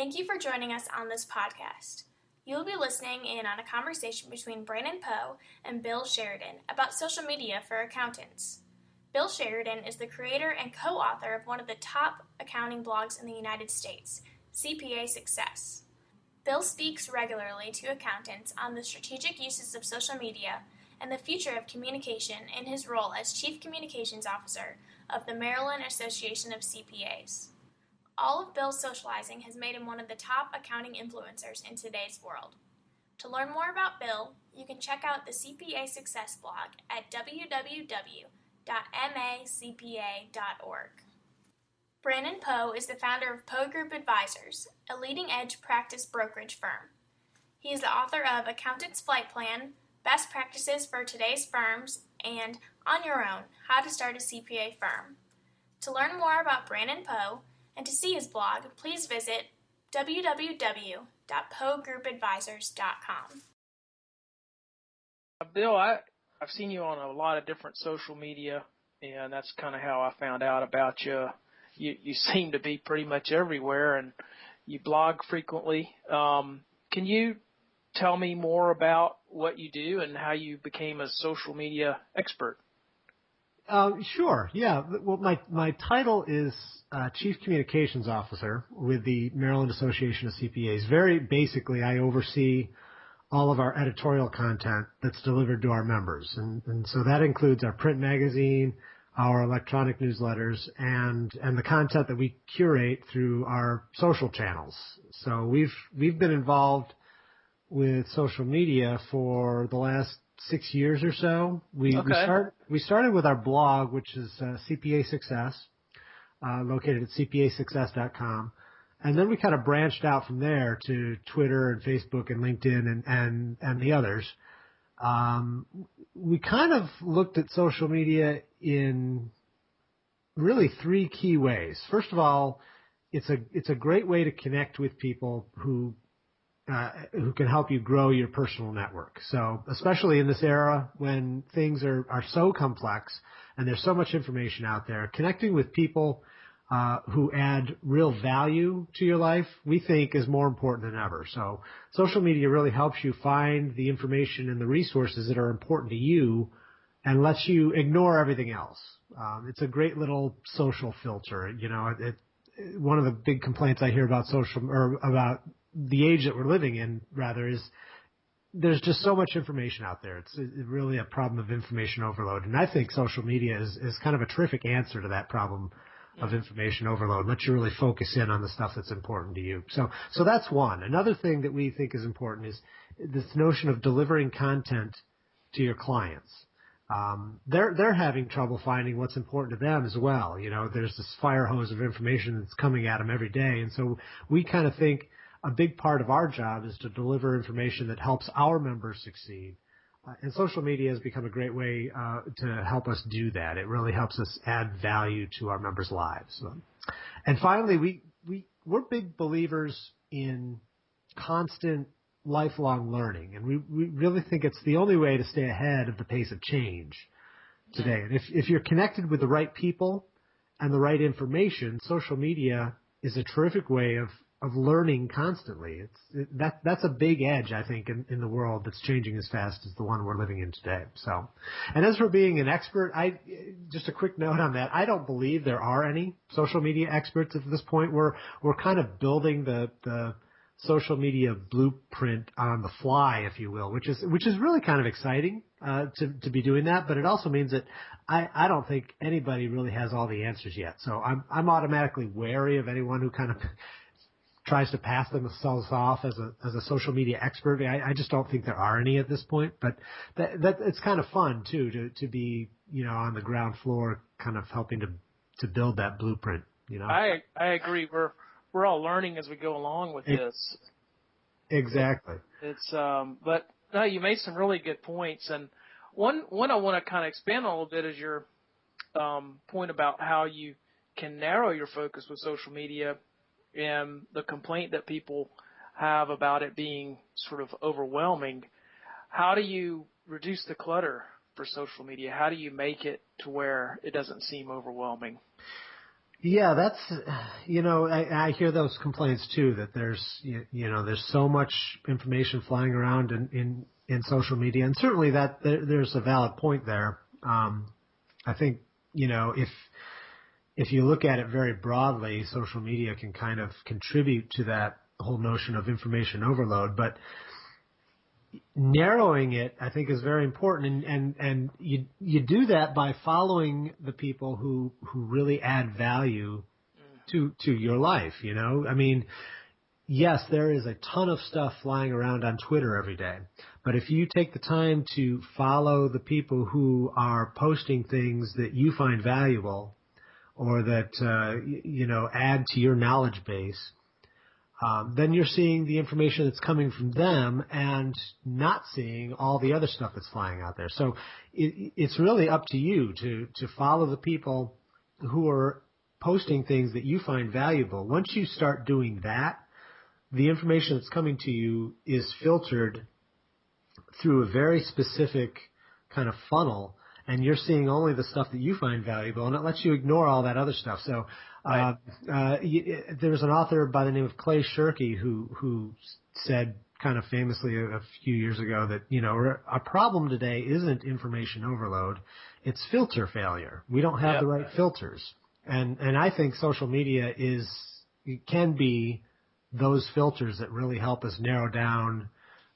Thank you for joining us on this podcast. You will be listening in on a conversation between Brannon Poe and Bill Sheridan about social media for accountants. Bill Sheridan is the creator and co-author of one of the top accounting blogs in the United States, CPA Success. Bill speaks regularly to accountants on the strategic uses of social media and the future of communication in his role as Chief Communications Officer of the Maryland Association of CPAs. All of Bill's socializing has made him one of the top accounting influencers in today's world. To learn more about Bill, you can check out the CPA Success blog at www.macpa.org. Brannon Poe is the founder of Poe Group Advisors, a leading-edge practice brokerage firm. He is the author of Accountant's Flight Plan, Best Practices for Today's Firms, and On Your Own, How to Start a CPA Firm. To learn more about Brannon Poe and to see his blog, please visit www.poegroupadvisors.com. Bill, I've seen you on a lot of different social media, and that's kind of how I found out about you. You seem to be pretty much everywhere, and you blog frequently. Can you tell me more about what you do and how you became a social media expert? Sure. Yeah. Well, my title is Chief Communications Officer with the Maryland Association of CPAs. Very basically, I oversee all of our editorial content that's delivered to our members. And so that includes our print magazine, our electronic newsletters, and the content that we curate through our social channels. So we've been involved with social media for the last 6 years or so. We started with our blog, which is CPA Success, located at cpasuccess.com. And then we kind of branched out from there to Twitter and Facebook and LinkedIn and the others. We kind of looked at social media in really three key ways. First of all, it's a great way to connect with people who can help you grow your personal network. So especially in this era when things are so complex and there's so much information out there, connecting with people who add real value to your life, we think is more important than ever. So social media really helps you find the information and the resources that are important to you and lets you ignore everything else. It's a great little social filter. You know, one of the big complaints I hear about about the age that we're living in, rather, is there's just so much information out there. It's really a problem of information overload. And I think social media is kind of a terrific answer to that problem of information overload. Let you really focus in on the stuff that's important to you. So that's one. Another thing that we think is important is this notion of delivering content to your clients. They're having trouble finding what's important to them as well. You know, there's this fire hose of information that's coming at them every day. And so we kind of think a big part of our job is to deliver information that helps our members succeed. And social media has become a great way to help us do that. It really helps us add value to our members' lives. And finally, we're big believers in constant lifelong learning, and we really think it's the only way to stay ahead of the pace of change today. And if you're connected with the right people and the right information, social media is a terrific way of learning constantly. That's a big edge, I think, in the world that's changing as fast as the one we're living in today. So, and as for being an expert, just a quick note on that. I don't believe there are any social media experts at this point. We're kind of building the social media blueprint on the fly, if you will, which is really kind of exciting to be doing that. But it also means that I don't think anybody really has all the answers yet. So I'm automatically wary of anyone who kind of tries to pass themselves off as a social media expert. I just don't think there are any at this point, but that it's kind of fun too to be, you know, on the ground floor, kind of helping to build that blueprint, you know. I agree. We're all learning as we go along with this. Exactly. But no, you made some really good points, and one I want to kind of expand on a little bit is your point about how you can narrow your focus with social media. And the complaint that people have about it being sort of overwhelming. How do you reduce the clutter for social media? How do you make it to where it doesn't seem overwhelming? Yeah, I hear those complaints too, that there's so much information flying around in social media, and certainly there's a valid point there. I think, if you look at it very broadly, social media can kind of contribute to that whole notion of information overload, but narrowing it, I think, is very important, and you do that by following the people who really add value to your life. I mean, yes, there is a ton of stuff flying around on Twitter every day, but if you take the time to follow the people who are posting things that you find valuable or that add to your knowledge base, then you're seeing the information that's coming from them and not seeing all the other stuff that's flying out there. So it's really up to you to follow the people who are posting things that you find valuable. Once you start doing that, the information that's coming to you is filtered through a very specific kind of funnel, and you're seeing only the stuff that you find valuable, and it lets you ignore all that other stuff. So Right. there's an author by the name of Clay Shirky who said kind of famously a few years ago that, our problem today isn't information overload, it's filter failure. We don't have Yep. the right filters. And I think social media can be those filters that really help us narrow down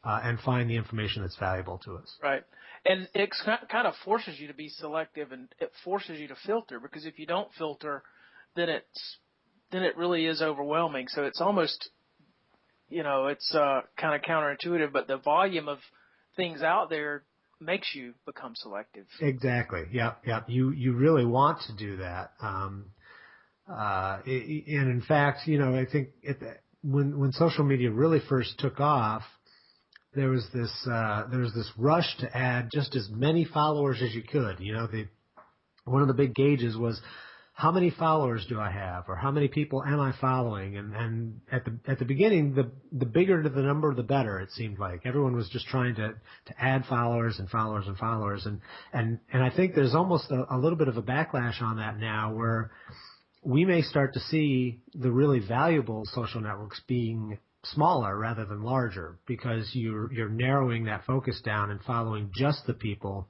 and find the information that's valuable to us. Right. And it kind of forces you to be selective, and it forces you to filter, because if you don't filter, then it really is overwhelming. So it's almost, it's kind of counterintuitive, but the volume of things out there makes you become selective. Exactly. Yep. You really want to do that. And in fact, I think when social media really first took off, there was this rush to add just as many followers as you could. One of the big gauges was, how many followers do I have, or how many people am I following? And at the beginning, the bigger the number, the better. It seemed like everyone was just trying to add followers and followers and followers, and I think there's almost a little bit of a backlash on that now, where we may start to see the really valuable social networks being smaller rather than larger, because you're narrowing that focus down and following just the people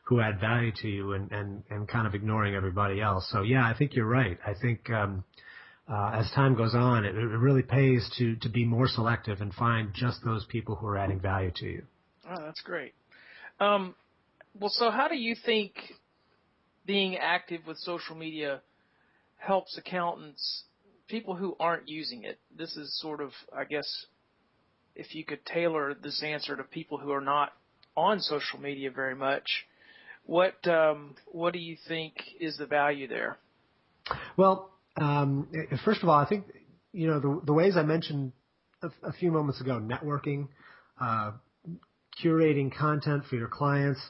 who add value to you, and kind of ignoring everybody else. So yeah, I think you're right. I think as time goes on, it really pays to be more selective and find just those people who are adding value to you. Oh, that's great. Well, so how do you think being active with social media helps accountants, people who aren't using it? This is sort of, I guess, if you could tailor this answer to people who are not on social media very much, what do you think is the value there? Well, first of all, I think, the ways I mentioned a few moments ago, networking, curating content for your clients,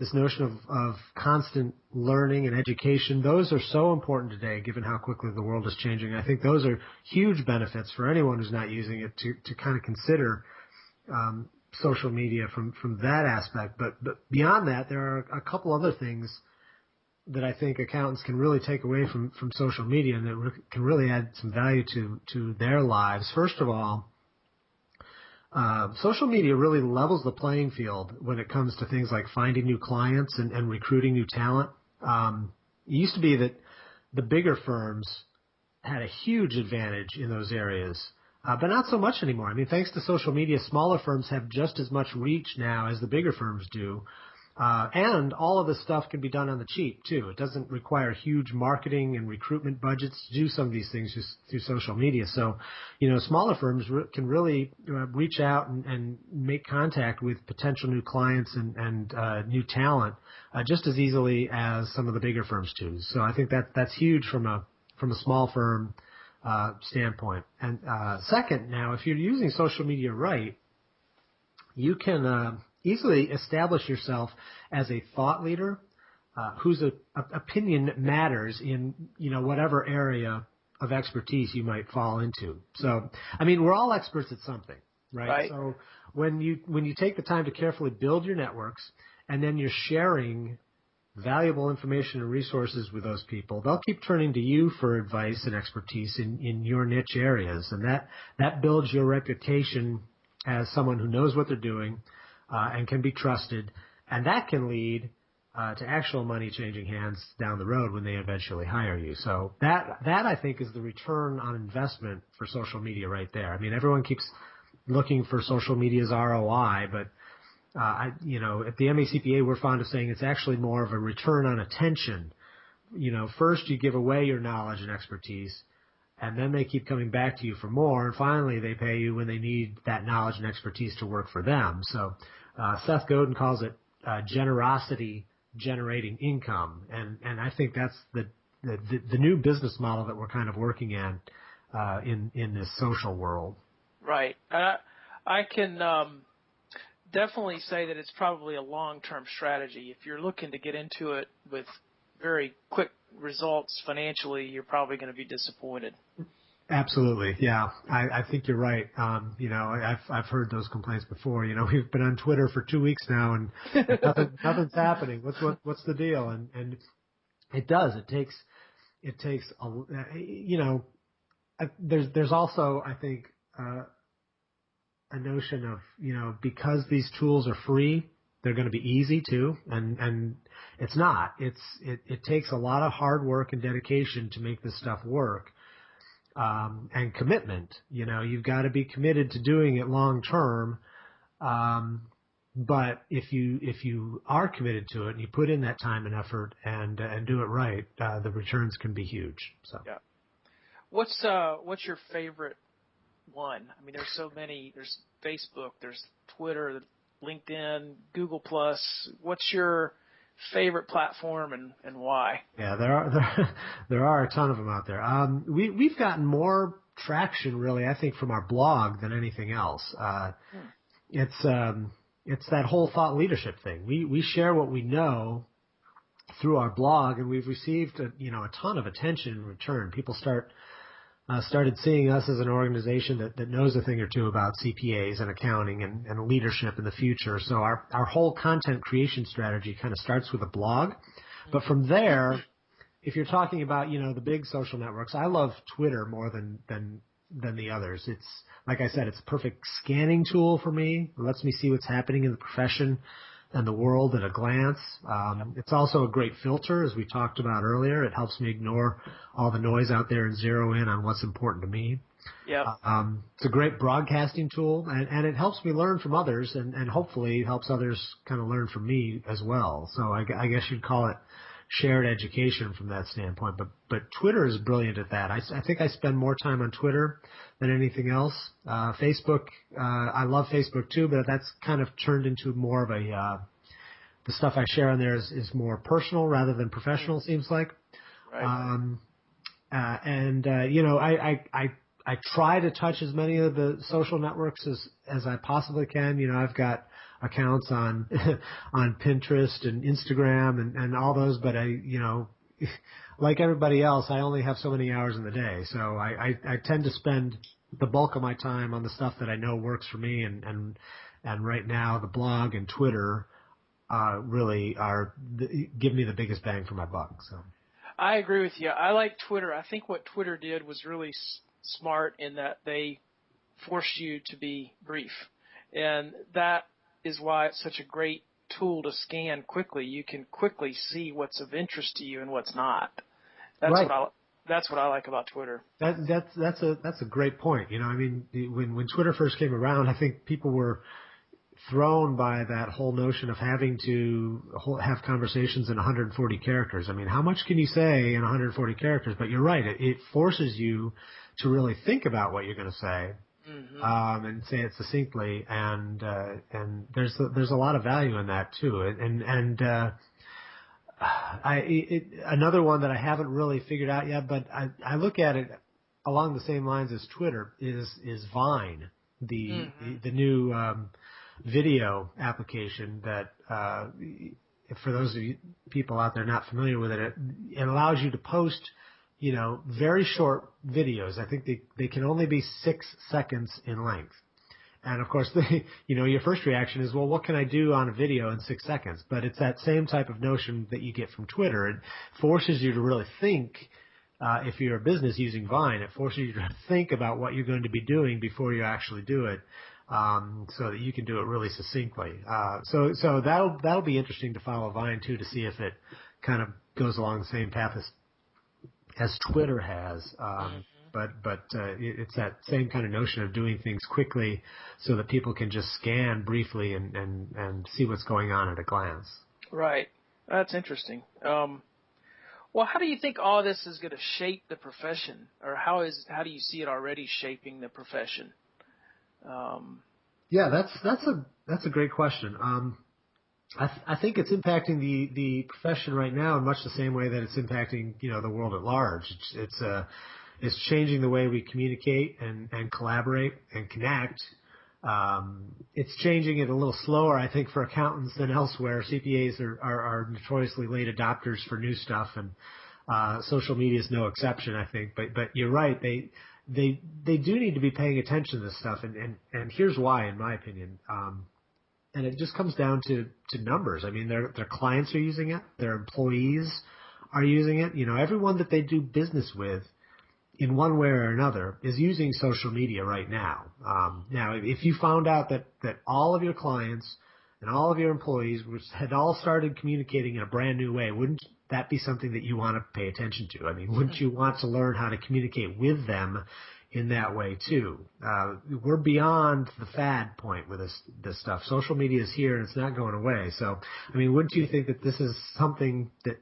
this notion of constant learning and education, those are so important today, given how quickly the world is changing. I think those are huge benefits for anyone who's not using it to kind of consider social media from that aspect. But beyond that, there are a couple other things that I think accountants can really take away from social media, and that can really add some value to their lives. First of all, social media really levels the playing field when it comes to things like finding new clients and recruiting new talent. It used to be that the bigger firms had a huge advantage in those areas, but not so much anymore. I mean, thanks to social media, smaller firms have just as much reach now as the bigger firms do. And all of this stuff can be done on the cheap, too. It doesn't require huge marketing and recruitment budgets to do some of these things just through social media. So, smaller firms can really reach out and make contact with potential new clients and new talent just as easily as some of the bigger firms do. So I think that's huge from a small firm standpoint. And second, now, if you're using social media right, you can easily establish yourself as a thought leader whose opinion matters in whatever area of expertise you might fall into. So, I mean, we're all experts at something, right? So when you take the time to carefully build your networks, and then you're sharing valuable information and resources with those people, they'll keep turning to you for advice and expertise in your niche areas. And that builds your reputation as someone who knows what they're doing and can be trusted. And that can lead to actual money changing hands down the road when they eventually hire you. So that I think is the return on investment for social media right there. I mean, everyone keeps looking for social media's ROI, but at the MACPA, we're fond of saying it's actually more of a return on attention. First you give away your knowledge and expertise, and then they keep coming back to you for more, and finally they pay you when they need that knowledge and expertise to work for them. So Seth Godin calls it generosity generating income, and I think that's the new business model that we're kind of working in this social world. Right. I can definitely say that it's probably a long-term strategy. If you're looking to get into it with very quick results financially, you're probably going to be disappointed. Absolutely. Yeah. I think you're right. I've heard those complaints before. We've been on Twitter for 2 weeks now and nothing's happening. What's the deal? And it does. It takes there's also, I think, a notion of, because these tools are free, they're going to be easy too. And it's not. It takes a lot of hard work and dedication to make this stuff work. And commitment, you've got to be committed to doing it long term. But if you are committed to it and you put in that time and effort and do it right, the returns can be huge. So, yeah. What's your favorite one? I mean, there's so many. There's Facebook, there's Twitter, LinkedIn, Google Plus. What's your favorite platform and why? Yeah, there are a ton of them out there. We've gotten more traction, really, I think, from our blog than anything else. It's that whole thought leadership thing. We share what we know through our blog, and we've received a ton of attention in return. People started seeing us as an organization that knows a thing or two about CPAs and accounting and leadership in the future. So our whole content creation strategy kind of starts with a blog. But from there, if you're talking about, the big social networks, I love Twitter more than the others. It's, like I said, it's a perfect scanning tool for me. It lets me see what's happening in the profession and the world at a glance. It's also a great filter, as we talked about earlier. It helps me ignore all the noise out there and zero in on what's important to me. Yeah. It's a great broadcasting tool, and it helps me learn from others, and hopefully helps others kind of learn from me as well. So I guess you'd call it shared education from that standpoint. But Twitter is brilliant at that. I think I spend more time on Twitter than anything else. Facebook, I love Facebook too, but that's kind of turned into more of the stuff I share on there is more personal rather than professional, seems like. Right. I try to touch as many of the social networks as I possibly can. I've got accounts on Pinterest and Instagram and all those, but like everybody else, I only have so many hours in the day. So I tend to spend the bulk of my time on the stuff that I know works for me, and right now the blog and Twitter really give me the biggest bang for my buck. So I agree with you. I like Twitter. I think what Twitter did was really smart in that they forced you to be brief, and that is why it's such a great tool to scan quickly. You can quickly see what's of interest to you and what's not. That's what I like about Twitter. That's a great point. I mean, when Twitter first came around, I think people were thrown by that whole notion of having to have conversations in 140 characters. I mean, how much can you say in 140 characters? But you're right. It forces you to really think about what you're going to say. Mm-hmm. And say it succinctly, and there's a lot of value in that too. Another one that I haven't really figured out yet, but I look at it along the same lines as Twitter is Vine, the new video application that for those of you people out there not familiar with it allows you to post very short videos. I think they can only be 6 seconds in length. And of course, your first reaction is, well, what can I do on a video in 6 seconds? But it's that same type of notion that you get from Twitter. It forces you to really think. If you're a business using Vine, it forces you to think about what you're going to be doing before you actually do it, so that you can do it really succinctly. So that'll be interesting to follow Vine too, to see if it kind of goes along the same path as Twitter has. But it's that same kind of notion of doing things quickly so that people can just scan briefly and see what's going on at a glance. Right. That's interesting. Well, how do you think all this is going to shape the profession, or how do you see it already shaping the profession? Yeah, that's a great question. I think it's impacting the profession right now in much the same way that it's impacting the world at large. It's changing the way we communicate and collaborate and connect. It's changing it a little slower, I think, for accountants than elsewhere. CPAs are notoriously late adopters for new stuff, and social media is no exception, I think. But you're right, they do need to be paying attention to this stuff, and here's why, in my opinion. And it just comes down to numbers. I mean, their clients are using it, their employees are using it. Everyone that they do business with, in one way or another, is using social media right now. Now, if you found out that all of your clients and all of your employees had all started communicating in a brand new way, wouldn't that be something that you want to pay attention to? I mean, wouldn't you want to learn how to communicate with them in that way too? We're beyond the fad point with this stuff. Social media is here and it's not going away. So, I mean, wouldn't you think that this is something that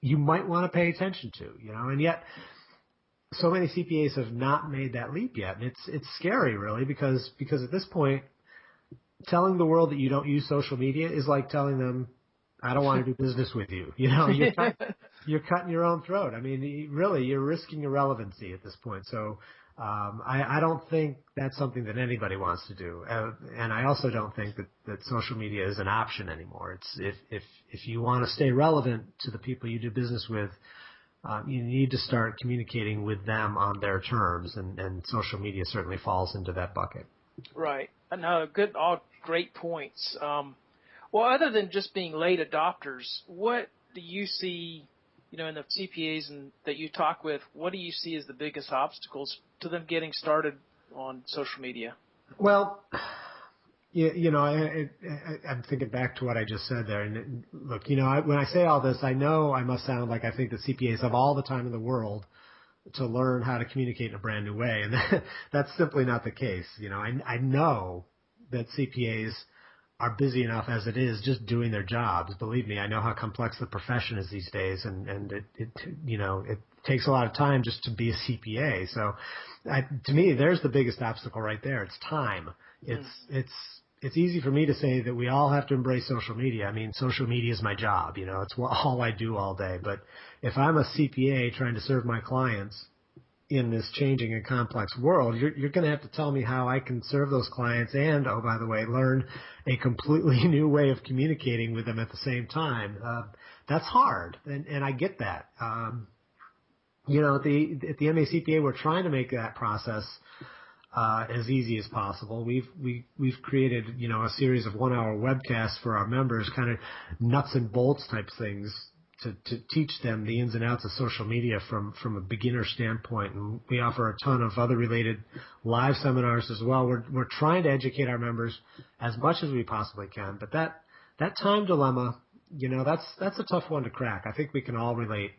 you might want to pay attention to? And yet, so many CPAs have not made that leap yet, and it's scary, really, because at this point, telling the world that you don't use social media is like telling them, I don't want to do business with you. You're cutting your own throat. I mean, really, you're risking irrelevancy at this point. So I don't think that's something that anybody wants to do, and I also don't think that social media is an option anymore. It's if you want to stay relevant to the people you do business with, you need to start communicating with them on their terms, and social media certainly falls into that bucket. Right. No, all great points. Well, other than just being late adopters, what do you see, in the CPAs that you talk with, what do you see as the biggest obstacles to them getting started on social media? Well, I'm thinking back to what I just said there. And look, when I say all this, I know I must sound like I think that CPAs have all the time in the world to learn how to communicate in a brand new way. And that's simply not the case. I know that CPAs are busy enough as it is just doing their jobs. Believe me, I know how complex the profession is these days, and it takes a lot of time just to be a CPA. So to me, there's the biggest obstacle right there. It's time. It's easy for me to say that we all have to embrace social media. I mean, social media is my job. It's all I do all day. But if I'm a CPA trying to serve my clients in this changing and complex world, you're going to have to tell me how I can serve those clients and, oh, by the way, learn a completely new way of communicating with them at the same time. That's hard, and I get that. At the MACPA, we're trying to make that process as easy as possible. We've created, a series of 1-hour webcasts for our members, kind of nuts and bolts type things to teach them the ins and outs of social media from a beginner standpoint. And we offer a ton of other related live seminars as well. We're trying to educate our members as much as we possibly can. But that time dilemma, that's a tough one to crack. I think we can all relate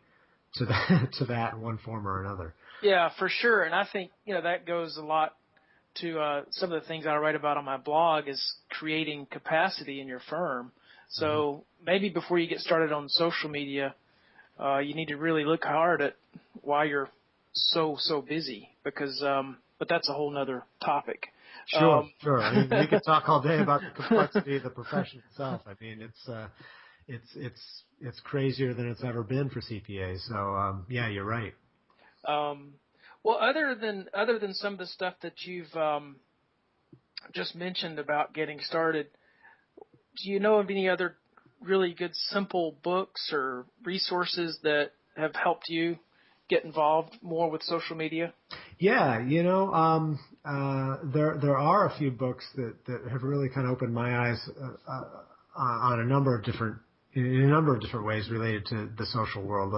to that in one form or another. Yeah, for sure. And I think, that goes a lot to some of the things I write about on my blog is creating capacity in your firm. So maybe before you get started on social media, you need to really look hard at why you're so busy, because but that's a whole nother topic. Sure. I mean, we could talk all day about the complexity of the profession itself. I mean, it's crazier than it's ever been for CPAs. So yeah, you're right. Well, other than some of the stuff that you've just mentioned about getting started, do you know of any other really good simple books or resources that have helped you get involved more with social media? Yeah, there are a few books that have really kind of opened my eyes on a number of different in a number of different ways related to the social world.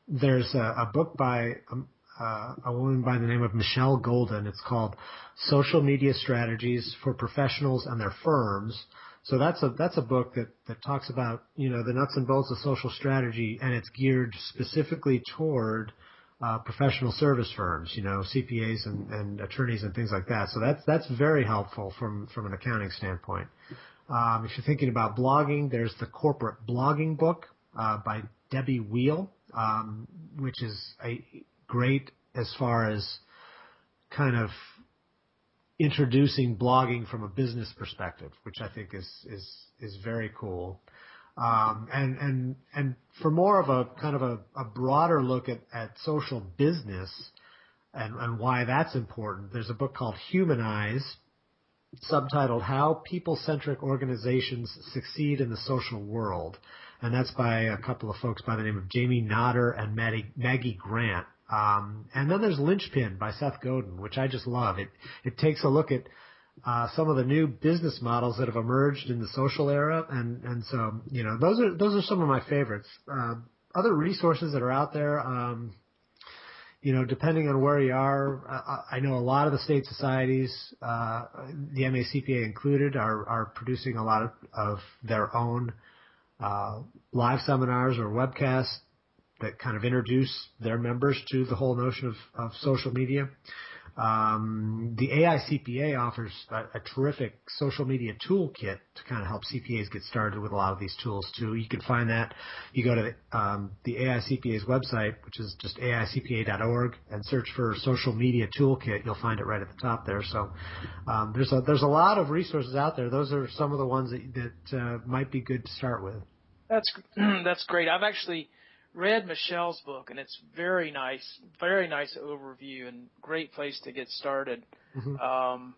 There's a book by a woman by the name of Michelle Golden. It's called Social Media Strategies for Professionals and Their Firms. So that's a book that talks about, the nuts and bolts of social strategy, and it's geared specifically toward professional service firms, CPAs and attorneys and things like that. So that's very helpful from an accounting standpoint. If you're thinking about blogging, there's the Corporate Blogging book by Debbie Wheel, which is great as far as kind of introducing blogging from a business perspective, which I think is very cool. And for more of a kind of a broader look at social business and why that's important, there's a book called Humanize, subtitled How People-Centric Organizations Succeed in the Social World. And that's by a couple of folks by the name of Jamie Nodder and Maggie Grant. And then there's Lynchpin by Seth Godin, which I just love. It takes a look at some of the new business models that have emerged in the social era, and so those are some of my favorites. Other resources that are out there, depending on where you are, I know a lot of the state societies, the MACPA included, are producing a lot of their own live seminars or webcasts that kind of introduce their members to the whole notion of social media. The AICPA offers a terrific social media toolkit to kind of help CPAs get started with a lot of these tools too. You can find that. You go to the AICPA's website, which is just aicpa.org, and search for social media toolkit. You'll find it right at the top there. So there's a lot of resources out there. Those are some of the ones that might be good to start with. That's great. I've actually read Michelle's book, and it's very nice overview and great place to get started. Mm-hmm.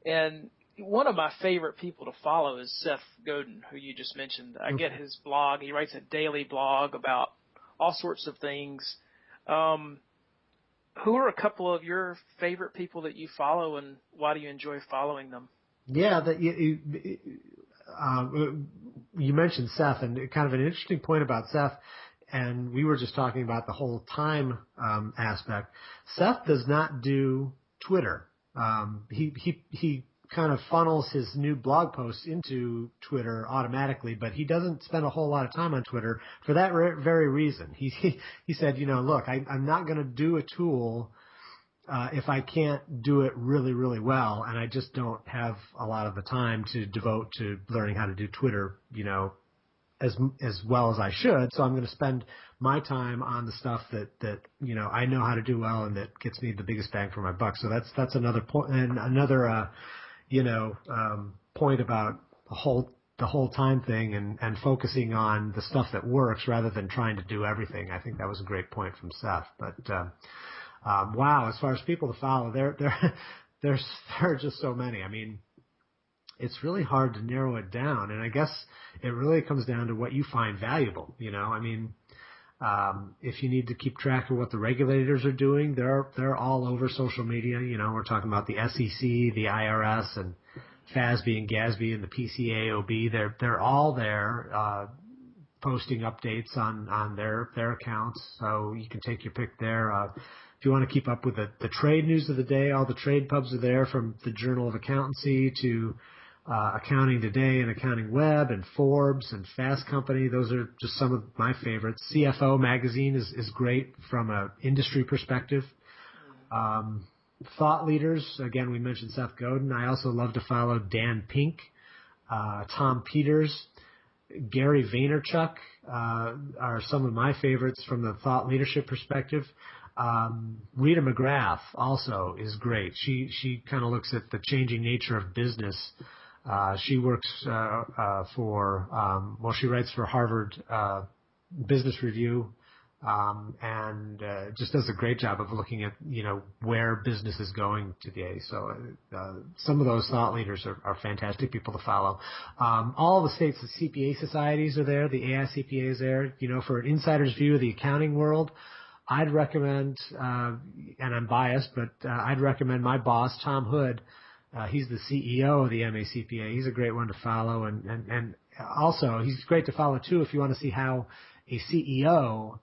And one of my favorite people to follow is Seth Godin, who you just mentioned. I get his blog. He writes a daily blog about all sorts of things. Who are a couple of your favorite people that you follow, and why do you enjoy following them? Yeah, you mentioned Seth, and kind of an interesting point about Seth, and we were just talking about the whole time aspect. Seth does not do Twitter. He kind of funnels his new blog posts into Twitter automatically, but he doesn't spend a whole lot of time on Twitter for that very reason. He said, look, I'm not going to do a tool if I can't do it really, really well, and I just don't have a lot of the time to devote to learning how to do Twitter, as well as I should. So I'm going to spend my time on the stuff that I know how to do well and that gets me the biggest bang for my buck. So that's another point, and another point about the whole time thing and focusing on the stuff that works rather than trying to do everything. I think that was a great point from Seth. But wow, as far as people to follow, there are just so many. I mean, it's really hard to narrow it down, and I guess it really comes down to what you find valuable. I mean, if you need to keep track of what the regulators are doing, they're all over social media. We're talking about the SEC, the IRS, and FASB and GASB and the PCAOB. They're all there posting updates on their accounts, so you can take your pick there. If you want to keep up with the trade news of the day, all the trade pubs are there, from the Journal of Accountancy to Accounting Today and Accounting Web and Forbes and Fast Company. Those are just some of my favorites. CFO magazine is great from an industry perspective. Thought leaders, again, we mentioned Seth Godin. I also love to follow Dan Pink, Tom Peters, Gary Vaynerchuk are some of my favorites from the thought leadership perspective. Rita McGrath also is great. She kind of looks at the changing nature of business. She works she writes for Harvard Business Review, and just does a great job of looking at where business is going today. So some of those thought leaders are fantastic people to follow. All the states' CPA societies are there. The AICPA is there. For an insider's view of the accounting world, I'd recommend, and I'm biased, but I'd recommend my boss, Tom Hood. He's the CEO of the MACPA. He's a great one to follow, and also he's great to follow too if you want to see how a CEO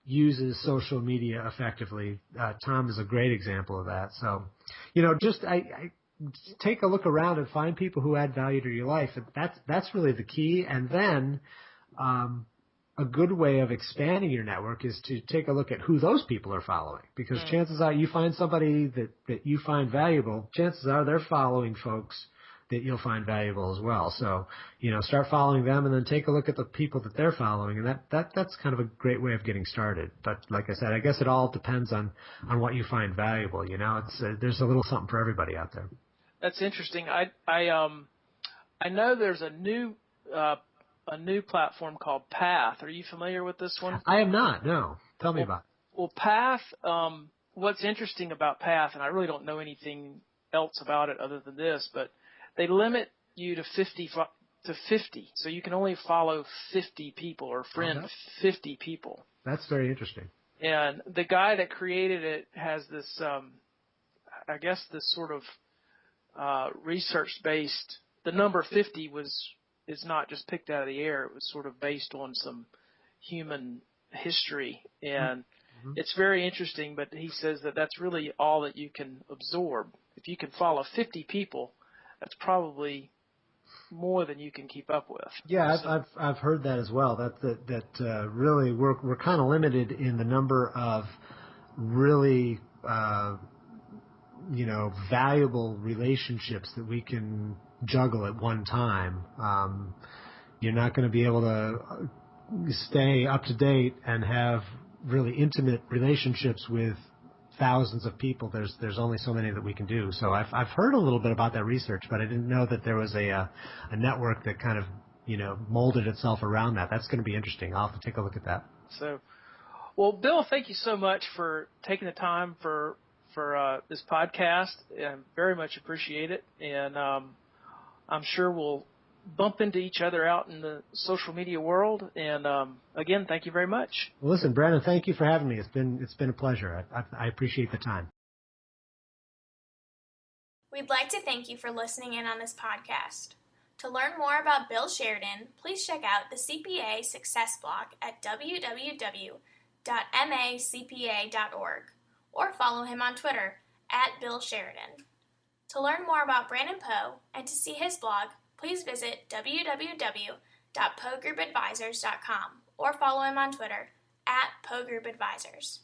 uses social media effectively. Tom is a great example of that. So, just I take a look around and find people who add value to your life. That's really the key. And then a good way of expanding your network is to take a look at who those people are following, because chances are you find somebody that you find valuable, chances are they're following folks that you'll find valuable as well. So, start following them and then take a look at the people that they're following. And that's kind of a great way of getting started. But like I said, I guess it all depends on what you find valuable. There's a little something for everybody out there. That's interesting. I know there's a new platform called Path. Are you familiar with this one? I am not. No. Tell me about it. Well, Path, what's interesting about Path, and I really don't know anything else about it other than this, but they limit you to 50. So you can only follow 50 people or friend 50 people. That's very interesting. And the guy that created it has this, I guess this sort of research-based, the number 50 is not just picked out of the air. It was sort of based on some human history, and it's very interesting, but he says that that's really all that you can absorb. If you can follow 50 people, that's probably more than you can keep up with. Yeah, I've heard that as well. That really we're kind of limited in the number of really valuable relationships that we can juggle at one time. You're not going to be able to stay up to date and have really intimate relationships with thousands of people. There's only so many that we can do. So I've heard a little bit about that research, but I didn't know that there was a network that kind of molded itself around that. That's going to be interesting. I'll have to take a look at that. So, well, Bill, thank you so much for taking the time for this podcast. I very much appreciate it, and I'm sure we'll bump into each other out in the social media world. And again, thank you very much. Well, listen, Brannon, thank you for having me. It's been a pleasure. I appreciate the time. We'd like to thank you for listening in on this podcast. To learn more about Bill Sheridan, please check out the CPA Success blog at www.macpa.org or follow him on Twitter @Bill Sheridan. To learn more about Brannon Poe and to see his blog, please visit www.PoeGroupAdvisors.com or follow him on Twitter @Poe Group Advisors.